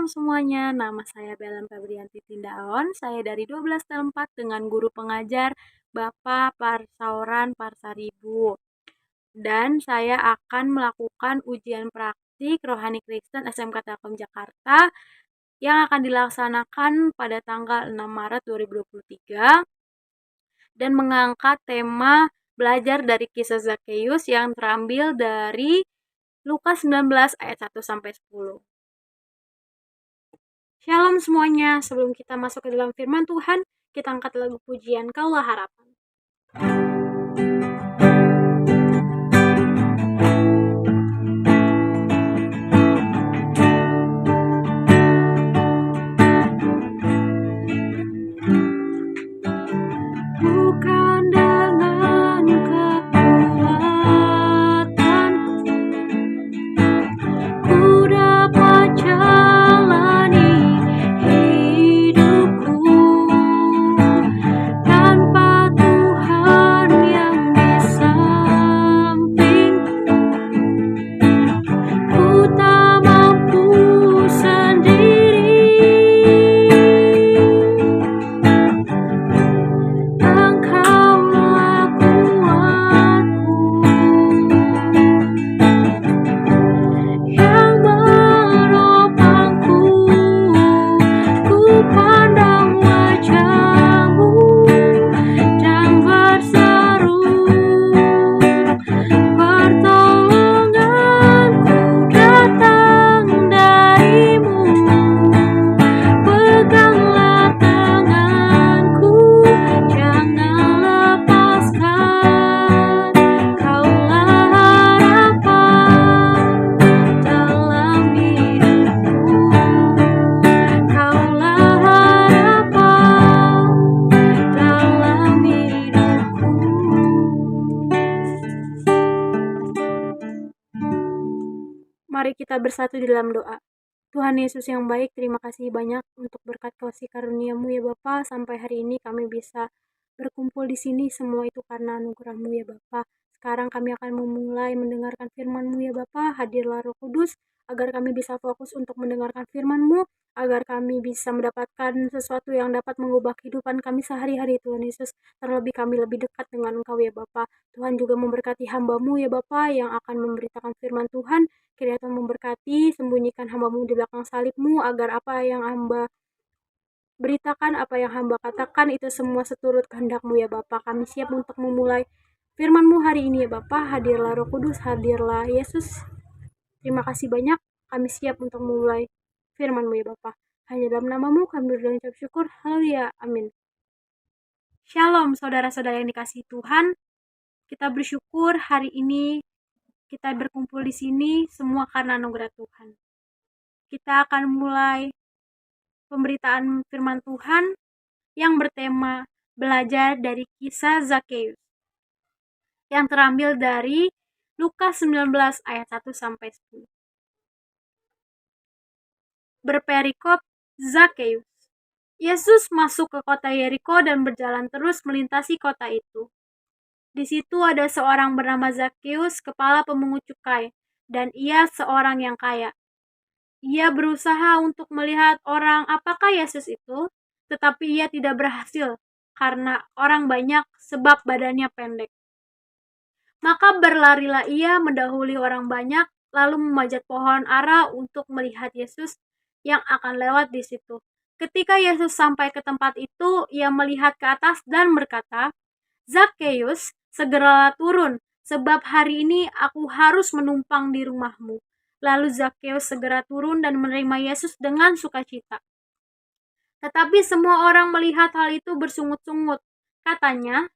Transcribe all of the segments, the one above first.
Shalom semuanya, nama saya Belen Febrianti Tindaon. Saya dari 12 tempat dengan guru pengajar Bapak Parsauran Parsaribu. Dan saya akan melakukan ujian praktik Rohani Kristen SMK Telkom Jakarta yang akan dilaksanakan pada tanggal 6 Maret 2023 dan mengangkat tema belajar dari kisah Zakheus yang terambil dari Lukas 19 ayat 1 sampai 10. Shalom semuanya, sebelum kita masuk ke dalam firman Tuhan, kita angkat lagu pujian Kaulah Harapan. Bukan dengan kekuatanku, ku dapat jalani hidupku tanpa Tuhan yang di sampingku. Ku tak mampu sendiri. Engkaulah kuatku yang menopangku. Ku pandang wajah-Mu dan berseru, pertolonganku datang dari-Mu. Peganglah tanganku, jangan lepaskan. Kaulah harapan dalam hidupku. Kaulah harapan dalam hidupku. Mari kita bersatu di dalam doa. Tuhan Yesus yang baik, terima kasih banyak untuk berkat kasih karunia-Mu ya Bapa. Sampai hari ini kami bisa berkumpul di sini, semua itu karena anugerah-Mu ya Bapa. Sekarang kami akan memulai mendengarkan firman-Mu ya Bapa. Hadirlah Roh Kudus, agar kami bisa fokus untuk mendengarkan firman-Mu, agar kami bisa mendapatkan sesuatu yang dapat mengubah kehidupan kami sehari-hari Tuhan Yesus. Terlebih kami lebih dekat dengan Engkau ya Bapa. Tuhan juga memberkati hamba-Mu ya Bapa yang akan memberitakan firman Tuhan. Kiranya Tuhan memberkati, sembunyikan hamba-Mu di belakang salib-Mu, agar apa yang hamba beritakan, apa yang hamba katakan, itu semua seturut kehendak-Mu ya Bapa. Kami siap untuk memulai firman-Mu hari ini ya Bapa. Hadirlah Roh Kudus, hadirlah Yesus. Terima kasih banyak, kami siap untuk memulai firman-Mu ya Bapa. Hanya dalam nama-Mu kami berdoa dan ucap syukur. Haleluya, amin. Shalom saudara-saudara yang dikasihi Tuhan. Kita bersyukur hari ini kita berkumpul di sini semua karena anugerah Tuhan. Kita akan mulai pemberitaan firman Tuhan yang bertema belajar dari kisah Zakheus yang terambil dari Lukas 19 ayat 1 sampai 10. Berperikop Zakheus. Yesus masuk ke kota Yeriko dan berjalan terus melintasi kota itu. Di situ ada seorang bernama Zakheus, kepala pemungut cukai, dan ia seorang yang kaya. Ia berusaha untuk melihat orang apakah Yesus itu, tetapi ia tidak berhasil karena orang banyak sebab badannya pendek. Maka berlarilah ia mendahului orang banyak, lalu memanjat pohon ara untuk melihat Yesus yang akan lewat di situ. Ketika Yesus sampai ke tempat itu, ia melihat ke atas dan berkata, "Zakheus, segeralah turun, sebab hari ini aku harus menumpang di rumahmu." Lalu Zakheus segera turun dan menerima Yesus dengan sukacita. Tetapi semua orang melihat hal itu bersungut-sungut. Katanya,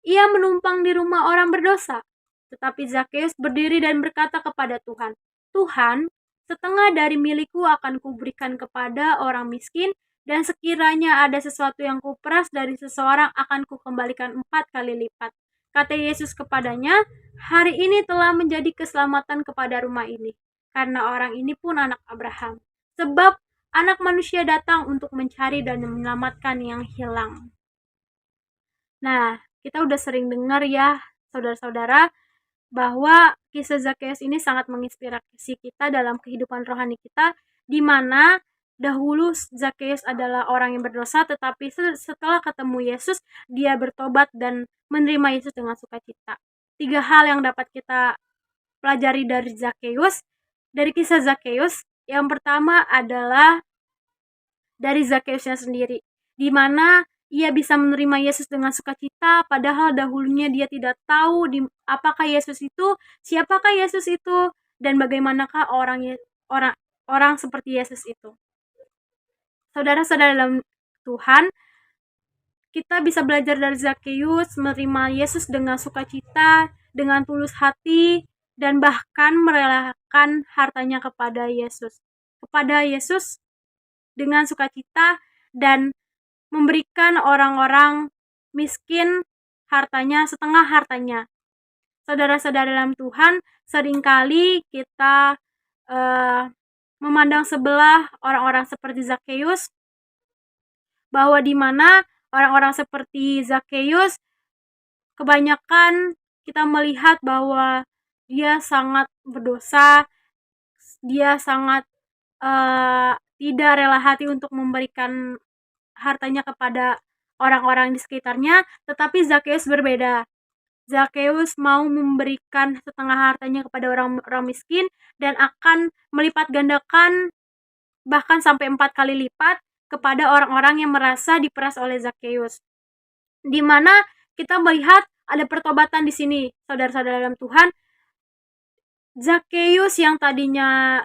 ia menumpang di rumah orang berdosa. Tetapi Zakheus berdiri dan berkata kepada Tuhan, "Tuhan, setengah dari milikku akan kuberikan kepada orang miskin, dan sekiranya ada sesuatu yang kuperas dari seseorang akan kukembalikan 4 kali lipat." Kata Yesus kepadanya, "Hari ini telah menjadi keselamatan kepada rumah ini, karena orang ini pun anak Abraham. Sebab Anak Manusia datang untuk mencari dan menyelamatkan yang hilang." Nah, kita udah sering dengar ya, saudara-saudara, bahwa kisah Zakheus ini sangat menginspirasi kita dalam kehidupan rohani kita, di mana dahulu Zakheus adalah orang yang berdosa, tetapi setelah ketemu Yesus, dia bertobat dan menerima Yesus dengan sukacita. 3 hal yang dapat kita pelajari dari Zakheus, dari kisah Zakheus. Yang pertama adalah dari Zakheusnya sendiri, di mana ia bisa menerima Yesus dengan sukacita, padahal dahulunya dia tidak tahu apakah Yesus itu, siapakah Yesus itu, dan bagaimanakah orang seperti Yesus itu. Saudara-saudara dalam Tuhan, kita bisa belajar dari Zakheus menerima Yesus dengan sukacita, dengan tulus hati, dan bahkan merelakan hartanya kepada Yesus. Kepada Yesus dengan sukacita dan memberikan orang-orang miskin hartanya, setengah hartanya. Saudara-saudara dalam Tuhan, seringkali kita memandang sebelah orang-orang seperti Zakheus, bahwa di mana orang-orang seperti Zakheus kebanyakan kita melihat bahwa dia sangat berdosa, dia sangat tidak rela hati untuk memberikan hartanya kepada orang-orang di sekitarnya, tetapi Zakheus berbeda. Zakheus mau memberikan setengah hartanya kepada orang-orang miskin dan akan melipat gandakan bahkan sampai 4 kali lipat kepada orang-orang yang merasa diperas oleh Zakheus. Di mana kita melihat ada pertobatan di sini, saudara-saudara dalam Tuhan. Zakheus yang tadinya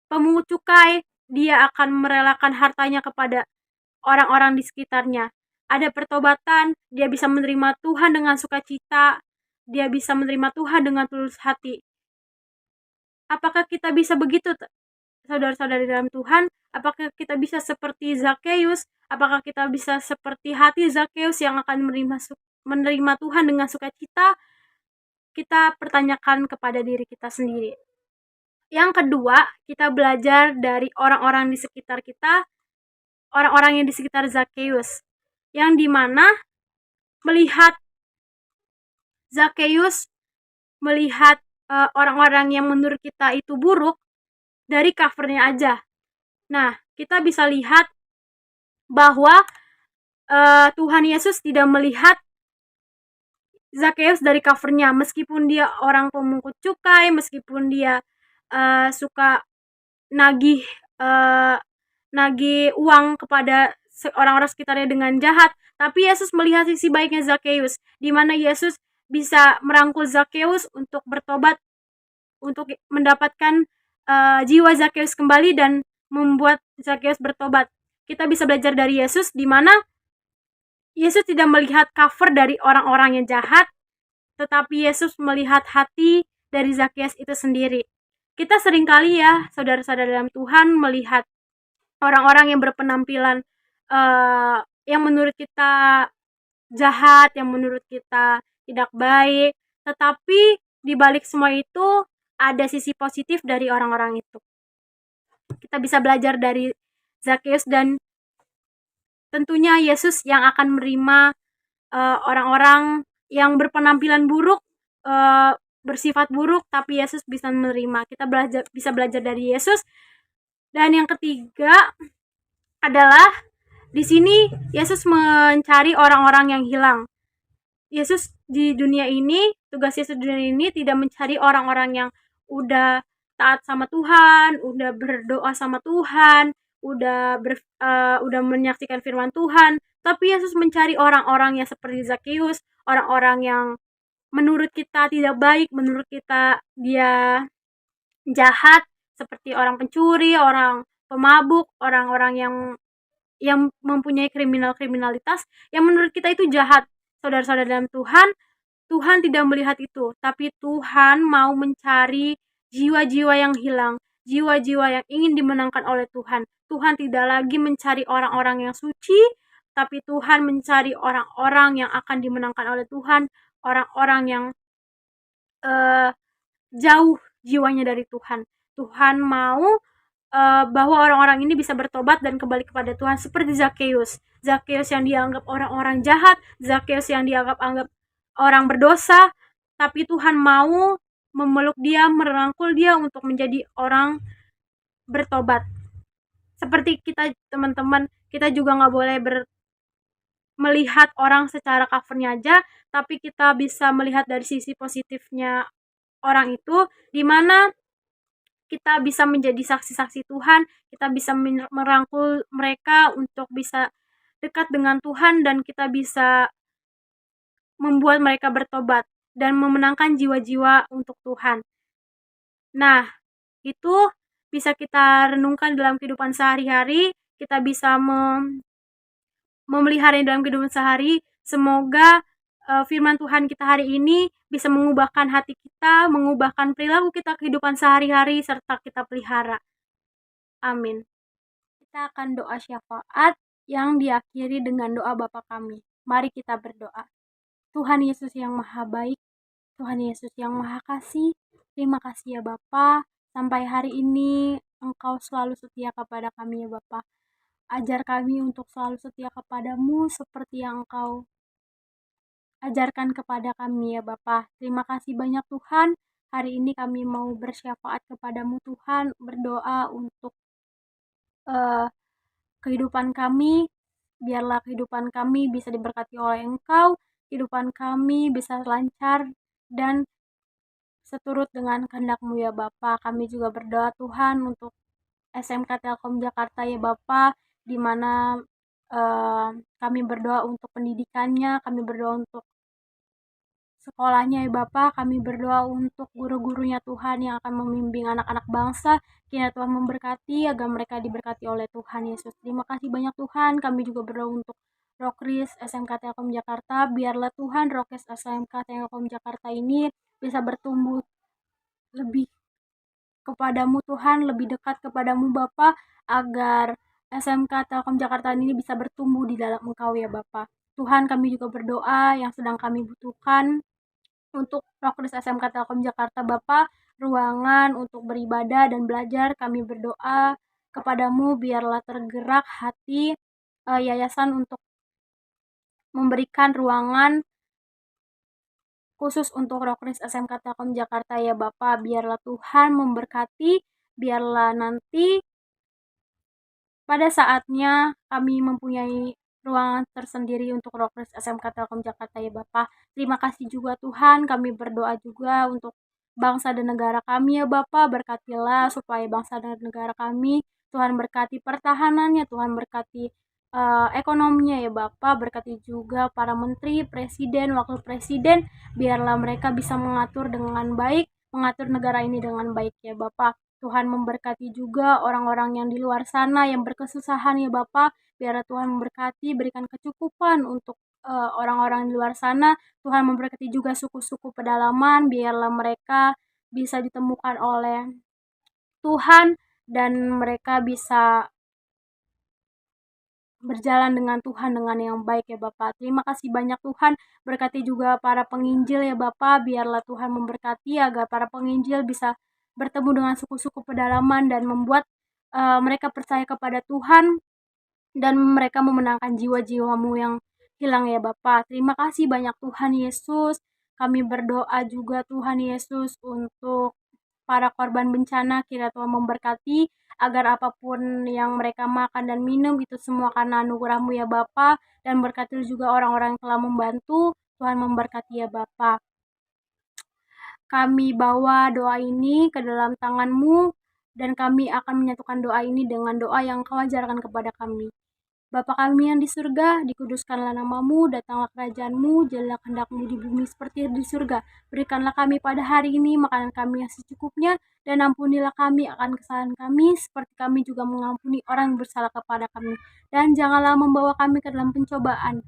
pemungut cukai, dia akan merelakan hartanya kepada orang-orang di sekitarnya. Ada pertobatan, dia bisa menerima Tuhan dengan sukacita, dia bisa menerima Tuhan dengan tulus hati. Apakah kita bisa begitu, saudara-saudari dalam Tuhan? Apakah kita bisa seperti Zakheus? Apakah kita bisa seperti hati Zakheus yang akan menerima Tuhan dengan sukacita? Kita pertanyakan kepada diri kita sendiri. Yang kedua, kita belajar dari orang-orang di sekitar kita, orang-orang yang di sekitar Zakheus, yang dimana melihat Zakheus, melihat orang-orang yang menurut kita itu buruk dari covernya aja. Nah, kita bisa lihat bahwa Tuhan Yesus tidak melihat Zakheus dari covernya, meskipun dia orang pemungut cukai, meskipun dia suka nagih uang kepada orang-orang sekitarnya dengan jahat, tapi Yesus melihat sisi baiknya Zakheus, di mana Yesus bisa merangkul Zakheus untuk bertobat, untuk mendapatkan jiwa Zakheus kembali dan membuat Zakheus bertobat. Kita bisa belajar dari Yesus, di mana Yesus tidak melihat cover dari orang-orang yang jahat, tetapi Yesus melihat hati dari Zakheus itu sendiri. Kita seringkali ya, saudara-saudara dalam Tuhan, melihat orang-orang yang berpenampilan yang menurut kita jahat, yang menurut kita tidak baik, tetapi di balik semua itu ada sisi positif dari orang-orang itu. Kita bisa belajar dari Zakheus, dan tentunya Yesus yang akan menerima orang-orang yang berpenampilan buruk, bersifat buruk, tapi Yesus bisa menerima. Kita bisa belajar dari Yesus. Dan yang ketiga adalah di sini Yesus mencari orang-orang yang hilang. Yesus di dunia ini, tugas Yesus di dunia ini tidak mencari orang-orang yang udah taat sama Tuhan, udah berdoa sama Tuhan, udah menyaksikan firman Tuhan, tapi Yesus mencari orang-orang yang seperti Zakheus, orang-orang yang menurut kita tidak baik, menurut kita dia jahat, seperti orang pencuri, orang pemabuk, orang-orang yang mempunyai kriminalitas, yang menurut kita itu jahat. Saudara-saudara dalam Tuhan, Tuhan tidak melihat itu, tapi Tuhan mau mencari jiwa-jiwa yang hilang, jiwa-jiwa yang ingin dimenangkan oleh Tuhan. Tuhan tidak lagi mencari orang-orang yang suci, tapi Tuhan mencari orang-orang yang akan dimenangkan oleh Tuhan, orang-orang yang jauh jiwanya dari Tuhan. Tuhan mau bahwa orang-orang ini bisa bertobat dan kembali kepada Tuhan, seperti Zakheus. Zakheus yang dianggap orang-orang jahat, Zakheus yang dianggap orang berdosa, tapi Tuhan mau memeluk dia, merangkul dia untuk menjadi orang bertobat. seperti kita teman-teman, kita juga nggak boleh melihat orang secara covernya aja, tapi kita bisa melihat dari sisi positifnya orang itu, di mana kita bisa menjadi saksi-saksi Tuhan, kita bisa merangkul mereka untuk bisa dekat dengan Tuhan, dan kita bisa membuat mereka bertobat dan memenangkan jiwa-jiwa untuk Tuhan. Nah, itu bisa kita renungkan dalam kehidupan sehari-hari, kita bisa memelihara dalam kehidupan sehari. Semoga firman Tuhan kita hari ini bisa mengubahkan hati kita, mengubahkan perilaku kita kehidupan sehari-hari, serta kita pelihara. Amin. Kita akan doa syafaat yang diakhiri dengan doa Bapa kami. Mari kita berdoa. Tuhan Yesus yang Maha Baik, Tuhan Yesus yang Maha Kasih, terima kasih ya Bapa. Sampai hari ini Engkau selalu setia kepada kami ya Bapa. Ajar kami untuk selalu setia kepadamu seperti yang Engkau ajarkan kepada kami ya Bapa. Terima kasih banyak Tuhan. Hari ini kami mau bersyafaat kepadamu Tuhan, berdoa untuk kehidupan kami. Biarlah kehidupan kami bisa diberkati oleh Engkau, kehidupan kami bisa lancar dan seturut dengan kehendak-Mu ya Bapa. Kami juga berdoa Tuhan untuk SMK Telkom Jakarta ya Bapa, di mana kami berdoa untuk pendidikannya, kami berdoa untuk sekolahnya ya Bapa, kami berdoa untuk guru-gurunya Tuhan yang akan membimbing anak-anak bangsa. Kiranya Tuhan memberkati agar mereka diberkati oleh Tuhan Yesus. Terima kasih banyak Tuhan. Kami juga berdoa untuk Rokris SMK Telkom Jakarta. Biarlah Tuhan Rokris SMK Telkom Jakarta ini bisa bertumbuh lebih kepadamu Tuhan, lebih dekat kepadamu Bapa, agar SMK Telkom Jakarta ini bisa bertumbuh di dalam Engkau ya Bapa. Tuhan, kami juga berdoa yang sedang kami butuhkan untuk Rokris SMK Telkom Jakarta Bapa, ruangan untuk beribadah dan belajar. Kami berdoa kepadamu biarlah tergerak hati yayasan untuk memberikan ruangan khusus untuk Rokris SMK Telkom Jakarta ya Bapa. Biarlah Tuhan memberkati, biarlah nanti pada saatnya kami mempunyai ruangan tersendiri untuk Rokris SMK Telkom Jakarta ya Bapak. Terima kasih juga Tuhan, kami berdoa juga untuk bangsa dan negara kami ya Bapak. Berkatilah supaya bangsa dan negara kami, Tuhan berkati pertahanannya, Tuhan berkati ekonominya ya Bapak. Berkati juga para menteri, presiden, wakil presiden, biarlah mereka bisa mengatur dengan baik, mengatur negara ini dengan baik ya Bapak. Tuhan memberkati juga orang-orang yang di luar sana yang berkesusahan ya Bapak. Biar Tuhan memberkati, berikan kecukupan untuk orang-orang di luar sana. Tuhan memberkati juga suku-suku pedalaman, biarlah mereka bisa ditemukan oleh Tuhan dan mereka bisa berjalan dengan Tuhan dengan yang baik ya Bapak. Terima kasih banyak Tuhan. Berkati juga para penginjil ya Bapak. Biarlah Tuhan memberkati agar para penginjil bisa bertemu dengan suku-suku pedalaman dan membuat mereka percaya kepada Tuhan dan mereka memenangkan jiwa-jiwamu yang hilang ya Bapak. Terima kasih banyak Tuhan Yesus. Kami berdoa juga Tuhan Yesus untuk para korban bencana, kiranya Tuhan memberkati agar apapun yang mereka makan dan minum itu semua karena anugerah-Mu ya Bapa, dan berkati juga orang-orang yang telah membantu. Tuhan memberkati ya Bapa. Kami bawa doa ini ke dalam tangan-Mu dan kami akan menyatukan doa ini dengan doa yang Kau ajarkan kepada kami. Bapa kami yang di surga, dikuduskanlah namamu, datanglah kerajaan-Mu, jadilah kehendak-Mu di bumi seperti di surga. Berikanlah kami pada hari ini makanan kami yang secukupnya, dan ampunilah kami akan kesalahan kami, seperti kami juga mengampuni orang yang bersalah kepada kami. Dan janganlah membawa kami ke dalam pencobaan,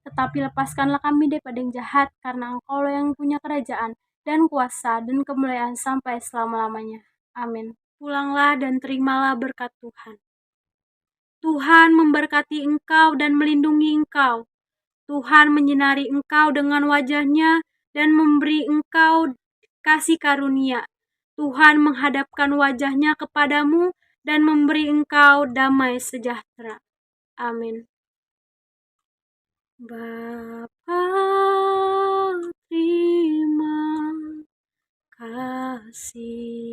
tetapi lepaskanlah kami daripada yang jahat, karena Engkau yang punya kerajaan, dan kuasa, dan kemuliaan sampai selama-lamanya. Amin. Pulanglah dan terimalah berkat Tuhan. Tuhan memberkati engkau dan melindungi engkau. Tuhan menyinari engkau dengan wajah-Nya dan memberi engkau kasih karunia. Tuhan menghadapkan wajah-Nya kepadamu dan memberi engkau damai sejahtera. Amin. Bapa, terima kasih.